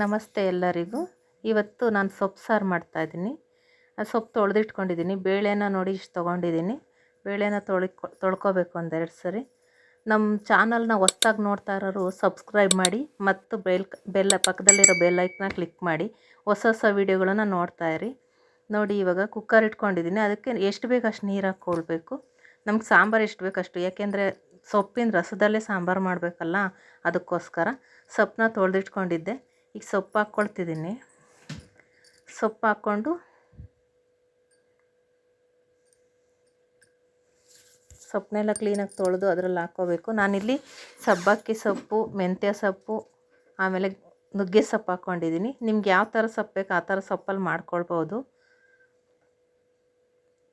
ನಮಸ್ತೆ ಎಲ್ಲರಿಗೂ. ಇವತ್ತು ನಾನು ಸೊಪ್ಪು ಸಾರು ಮಾಡ್ತಾಯಿದ್ದೀನಿ. ಆ ಸೊಪ್ಪು ತೊಳೆದಿಟ್ಕೊಂಡಿದ್ದೀನಿ. ಬೇಳೆನ ನೋಡಿ ಇಷ್ಟು ತೊಗೊಂಡಿದ್ದೀನಿ. ಬೇಳೆನ ತೊಳ್ಕೊಬೇಕು ಒಂದೆರಡು ಸರಿ. ನಮ್ಮ ಚಾನಲ್ನ ಹೊಸ್ದಾಗಿ ನೋಡ್ತಾ ಇರೋರು ಸಬ್ಸ್ಕ್ರೈಬ್ ಮಾಡಿ ಮತ್ತು ಬೆಲ್ಲ ಪಕ್ಕದಲ್ಲಿರೋ ಬೆಲ್ ಐಕನ್ನ ಕ್ಲಿಕ್ ಮಾಡಿ ಹೊಸ ಹೊಸ ವೀಡಿಯೋಗಳನ್ನು ನೋಡ್ತಾ ಇರಿ. ನೋಡಿ ಇವಾಗ ಕುಕ್ಕರ್ ಇಟ್ಕೊಂಡಿದ್ದೀನಿ. ಅದಕ್ಕೆ ಎಷ್ಟು ಬೇಕು ಅಷ್ಟು ನೀರು ಹಾಕ್ಕೊಳ್ಬೇಕು. ನಮ್ಗೆ ಸಾಂಬಾರು ಎಷ್ಟು ಬೇಕು ಅಷ್ಟು, ಯಾಕೆಂದರೆ ಸೊಪ್ಪಿನ ರಸದಲ್ಲೇ ಸಾಂಬಾರು ಮಾಡಬೇಕಲ್ಲ, ಅದಕ್ಕೋಸ್ಕರ ಸೊಪ್ಪನ್ನ ತೊಳೆದಿಟ್ಕೊಂಡಿದ್ದೆ. ಈಗ ಸೊಪ್ಪು ಹಾಕ್ಕೊಳ್ತಿದ್ದೀನಿ. ಸೊಪ್ಪು ಹಾಕ್ಕೊಂಡು ಸೊಪ್ಪನ್ನೆಲ್ಲ ಕ್ಲೀನಾಗಿ ತೊಳೆದು ಅದರಲ್ಲಿ ಹಾಕ್ಕೋಬೇಕು. ನಾನಿಲ್ಲಿ ಸಬ್ಬಕ್ಕಿ ಸೊಪ್ಪು, ಮೆಂತ್ಯ ಸೊಪ್ಪು, ಆಮೇಲೆ ನುಗ್ಗೆ ಸೊಪ್ಪು ಹಾಕ್ಕೊಂಡಿದ್ದೀನಿ. ನಿಮ್ಗೆ ಯಾವ ಥರ ಸೊಪ್ಪು ಬೇಕು ಆ ಥರ ಸೊಪ್ಪಲ್ಲಿ ಮಾಡ್ಕೊಳ್ಬೋದು.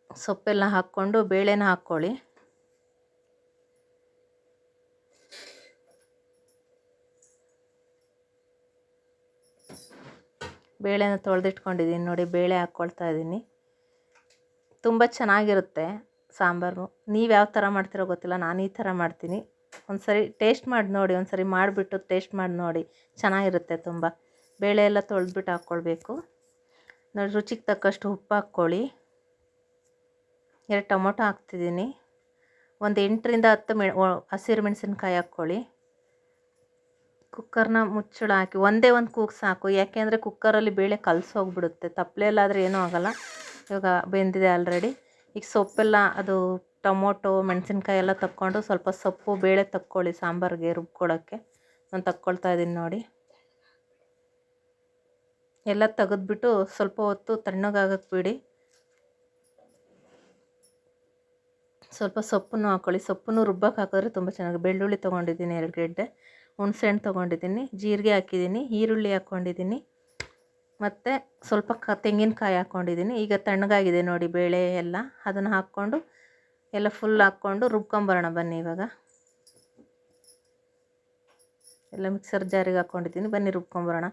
ಸೊಪ್ಪೆಲ್ಲ ಹಾಕ್ಕೊಂಡು ಬೇಳೆನ ಹಾಕ್ಕೊಳ್ಳಿ. ಬೇಳೆನ ತೊಳೆದಿಟ್ಕೊಂಡಿದ್ದೀನಿ ನೋಡಿ. ಬೇಳೆ ಹಾಕ್ಕೊಳ್ತಾ ಇದ್ದೀನಿ. ತುಂಬ ಚೆನ್ನಾಗಿರುತ್ತೆ ಸಾಂಬಾರು. ನೀವು ಯಾವ ಥರ ಮಾಡ್ತೀರೋ ಗೊತ್ತಿಲ್ಲ, ನಾನು ಈ ಥರ ಮಾಡ್ತೀನಿ. ಒಂದು ಸರಿ ಟೇಸ್ಟ್ ಮಾಡಿ ನೋಡಿ. ಒಂದು ಸರಿ ಮಾಡಿಬಿಟ್ಟು ಟೇಸ್ಟ್ ಮಾಡಿ ನೋಡಿ, ಚೆನ್ನಾಗಿರುತ್ತೆ ತುಂಬ. ಬೇಳೆ ಎಲ್ಲ ತೊಳೆದ್ಬಿಟ್ಟು ಹಾಕ್ಕೊಳ್ಬೇಕು ನೋಡಿ. ರುಚಿಗೆ ತಕ್ಕಷ್ಟು ಉಪ್ಪು ಹಾಕ್ಕೊಳ್ಳಿ. 2 ಟೊಮೊಟೊ ಹಾಕ್ತಿದ್ದೀನಿ. ಒಂದು 8ರಿಂದ 10 ಹಸಿರು ಮೆಣಸಿನ್ಕಾಯಿ ಹಾಕ್ಕೊಳ್ಳಿ. ಕುಕ್ಕರ್ನ ಮುಚ್ಚಳ ಹಾಕಿ ಒಂದೇ ಒಂದು ಕೂಗು ಸಾಕು, ಯಾಕೆಂದರೆ ಕುಕ್ಕರಲ್ಲಿ ಬೇಳೆ ಕಲಸೋಗ್ಬಿಡುತ್ತೆ. ತಪ್ಪಲೆಲ್ಲಾದರೆ ಏನೂ ಆಗೋಲ್ಲ. ಇವಾಗ ಬೆಂದಿದೆ ಆಲ್ರೆಡಿ. ಈಗ ಸೊಪ್ಪೆಲ್ಲ ಅದು ಟೊಮೊಟೊ ಮೆಣಸಿನ್ಕಾಯಿ ಎಲ್ಲ ತಕ್ಕೊಂಡು ಸ್ವಲ್ಪ ಸೊಪ್ಪು ಬೇಳೆ ತಕ್ಕೊಳ್ಳಿ ಸಾಂಬಾರಿಗೆ ರುಬ್ಕೊಳ್ಳೋಕ್ಕೆ. ನಾನು ತಕ್ಕೊಳ್ತಾ ಇದ್ದೀನಿ ನೋಡಿ. ಎಲ್ಲ ತೆಗೆದ್ಬಿಟ್ಟು ಸ್ವಲ್ಪ ಹೊತ್ತು ತಣ್ಣಗಾಗಕ್ಕೆ ಬಿಡಿ. ಸ್ವಲ್ಪ ಸೊಪ್ಪನ್ನು ಹಾಕ್ಕೊಳ್ಳಿ. ಸೊಪ್ಪನ್ನು ರುಬ್ಬಕ್ಕೆ ಹಾಕಿದ್ರೆ ತುಂಬ ಚೆನ್ನಾಗಿ. ಬೆಳ್ಳುಳ್ಳಿ ತೊಗೊಂಡಿದ್ದೀನಿ 2 ಗೆಡ್ಡೆ, ಹುಣಸೆಹಣ್ಣು ತೊಗೊಂಡಿದ್ದೀನಿ, ಜೀರಿಗೆ ಹಾಕಿದ್ದೀನಿ, ಈರುಳ್ಳಿ ಹಾಕ್ಕೊಂಡಿದ್ದೀನಿ, ಮತ್ತು ಸ್ವಲ್ಪ ತೆಂಗಿನಕಾಯಿ ಹಾಕ್ಕೊಂಡಿದ್ದೀನಿ. ಈಗ ತಣ್ಣಗಾಗಿದೆ ನೋಡಿ ಬೇಳೆ ಎಲ್ಲ. ಅದನ್ನು ಹಾಕ್ಕೊಂಡು ಎಲ್ಲ ಫುಲ್ ಹಾಕ್ಕೊಂಡು ರುಬ್ಕೊಂಬರೋಣ ಬನ್ನಿ. ಇವಾಗ ಎಲ್ಲ ಮಿಕ್ಸರ್ ಜಾರಿಗೆ ಹಾಕ್ಕೊಂಡಿದ್ದೀನಿ. ಬನ್ನಿ ರುಬ್ಕೊಂಬರೋಣ.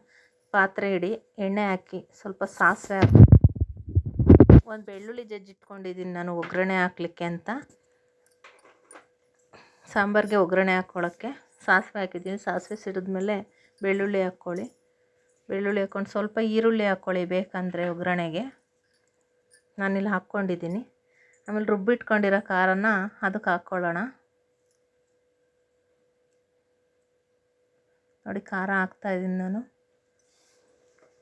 ಪಾತ್ರೆ ಇಡಿ, ಎಣ್ಣೆ ಹಾಕಿ, ಸ್ವಲ್ಪ ಸಾಸಿವೆ ಹಾಕಿ, ಒಂದು ಬೆಳ್ಳುಳ್ಳಿ ಜಜ್ಜಿಟ್ಕೊಂಡಿದ್ದೀನಿ ನಾನು ಒಗ್ಗರಣೆ ಹಾಕ್ಲಿಕ್ಕೆ ಅಂತ. ಸಾಂಬಾರಿಗೆ ಒಗ್ಗರಣೆ ಹಾಕ್ಕೊಳ್ಳೋಕ್ಕೆ ಸಾಸಿವೆ ಹಾಕಿದ್ದೀನಿ. ಸಾಸಿವೆ ಸಿಡಿದ್ಮೇಲೆ ಬೆಳ್ಳುಳ್ಳಿ ಹಾಕ್ಕೊಳ್ಳಿ. ಬೆಳ್ಳುಳ್ಳಿ ಹಾಕ್ಕೊಂಡು ಸ್ವಲ್ಪ ಈರುಳ್ಳಿ ಹಾಕ್ಕೊಳ್ಳಿ ಬೇಕಂದರೆ ಒಗ್ಗರಣೆಗೆ. ನಾನಿಲ್ಲಿ ಹಾಕ್ಕೊಂಡಿದ್ದೀನಿ. ಆಮೇಲೆ ರುಬ್ಬಿಟ್ಕೊಂಡಿರೋ ಖಾರನ ಅದಕ್ಕೆ ಹಾಕ್ಕೊಳ್ಳೋಣ ನೋಡಿ. ಖಾರ ಹಾಕ್ತಾಯಿದ್ದೀನಿ ನಾನು.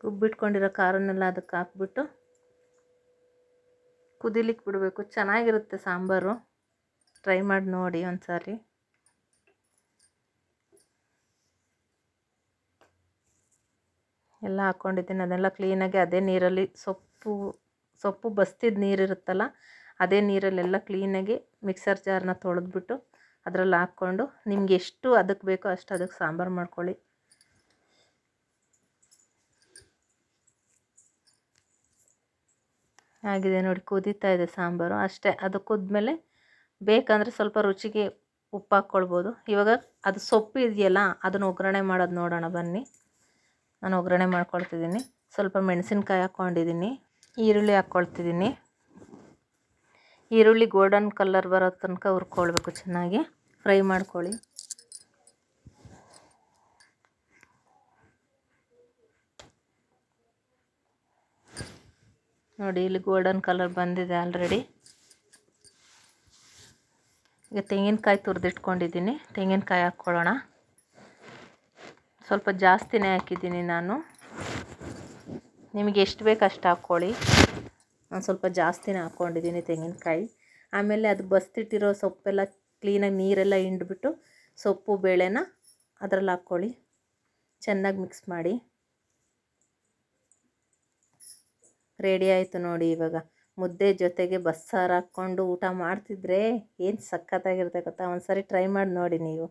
ರುಬ್ಬಿಟ್ಕೊಂಡಿರೋ ಖಾರನ್ನೆಲ್ಲ ಅದಕ್ಕೆ ಹಾಕ್ಬಿಟ್ಟು ಕುದಿಲಿಕ್ಕೆ ಬಿಡಬೇಕು. ಚೆನ್ನಾಗಿರುತ್ತೆ ಸಾಂಬಾರು. ಟ್ರೈ ಮಾಡಿ ನೋಡಿ ಒಂದು ಸಾರಿ. ಎಲ್ಲ ಹಾಕ್ಕೊಂಡಿದ್ದೀನಿ. ಅದನ್ನೆಲ್ಲ ಕ್ಲೀನಾಗಿ ಅದೇ ನೀರಲ್ಲಿ ಸೊಪ್ಪು ಬಸ್ತಿದ್ದು ನೀರಿರುತ್ತಲ್ಲ, ಅದೇ ನೀರಲ್ಲೆಲ್ಲ ಕ್ಲೀನಾಗಿ ಮಿಕ್ಸರ್ ಜಾರನ್ನ ತೊಳೆದ್ಬಿಟ್ಟು ಅದರಲ್ಲಿ ಹಾಕ್ಕೊಂಡು ನಿಮ್ಗೆ ಎಷ್ಟು ಅದಕ್ಕೆ ಬೇಕೋ ಅಷ್ಟು ಅದಕ್ಕೆ ಸಾಂಬಾರು ಮಾಡ್ಕೊಳ್ಳಿ. ಆಗಿದೆ ನೋಡಿ, ಕುದೀತಾ ಇದೆ ಸಾಂಬಾರು ಅಷ್ಟೇ. ಅದು ಕುದ್ಮೇಲೆ ಬೇಕಂದರೆ ಸ್ವಲ್ಪ ರುಚಿಗೆ ಉಪ್ಪು ಹಾಕ್ಕೊಳ್ಬೋದು. ಇವಾಗ ಅದು ಸೊಪ್ಪು ಇದೆಯಲ್ಲ, ಅದನ್ನು ಒಗ್ಗರಣೆ ಮಾಡೋದು ನೋಡೋಣ ಬನ್ನಿ. ನಾನು ಒಗ್ಗರಣೆ ಮಾಡ್ಕೊಳ್ತಿದ್ದೀನಿ. ಸ್ವಲ್ಪ ಮೆಣಸಿನ್ಕಾಯಿ ಹಾಕ್ಕೊಂಡಿದ್ದೀನಿ, ಈರುಳ್ಳಿ ಹಾಕ್ಕೊಳ್ತಿದ್ದೀನಿ. ಈರುಳ್ಳಿ ಗೋಲ್ಡನ್ ಕಲರ್ ಬರೋ ತನಕ ಹುರ್ಕೊಳ್ಬೇಕು, ಚೆನ್ನಾಗಿ ಫ್ರೈ ಮಾಡ್ಕೊಳ್ಳಿ. ನೋಡಿ ಇಲ್ಲಿ ಗೋಲ್ಡನ್ ಕಲರ್ ಬಂದಿದೆ ಆಲ್ರೆಡಿ. ಈಗ ತೆಂಗಿನಕಾಯಿ ತುರಿದಿಟ್ಕೊಂಡಿದ್ದೀನಿ, ತೆಂಗಿನಕಾಯಿ ಹಾಕ್ಕೊಳ್ಳೋಣ. ಸ್ವಲ್ಪ ಜಾಸ್ತಿನೇ ಹಾಕಿದ್ದೀನಿ ನಾನು. ನಿಮಗೆ ಎಷ್ಟು ಬೇಕು ಅಷ್ಟು ಹಾಕ್ಕೊಳ್ಳಿ. ನಾನು ಸ್ವಲ್ಪ ಜಾಸ್ತಿನೇ ಹಾಕ್ಕೊಂಡಿದ್ದೀನಿ ತೆಂಗಿನಕಾಯಿ. ಆಮೇಲೆ ಅದು ಬಸ್ತಿಟ್ಟಿರೋ ಸೊಪ್ಪೆಲ್ಲ ಕ್ಲೀನಾಗಿ ನೀರೆಲ್ಲ ಹಿಂಡ್ಬಿಟ್ಟು ಸೊಪ್ಪು ಬೇಳೆನ ಅದರಲ್ಲಿ ಹಾಕ್ಕೊಳ್ಳಿ. ಚೆನ್ನಾಗಿ ಮಿಕ್ಸ್ ಮಾಡಿ. ರೆಡಿ ಆಯಿತು ನೋಡಿ. ಇವಾಗ ಮುದ್ದೆ ಜೊತೆಗೆ ಬಸ್ಸಾರು ಹಾಕ್ಕೊಂಡು ಊಟ ಮಾಡ್ತಿದ್ರೆ ಏನು ಸಖತ್ತಾಗಿರುತ್ತೆ ಗೊತ್ತಾ. ಒಂದು ಸಾರಿ ಟ್ರೈ ಮಾಡಿ ನೋಡಿ ನೀವು.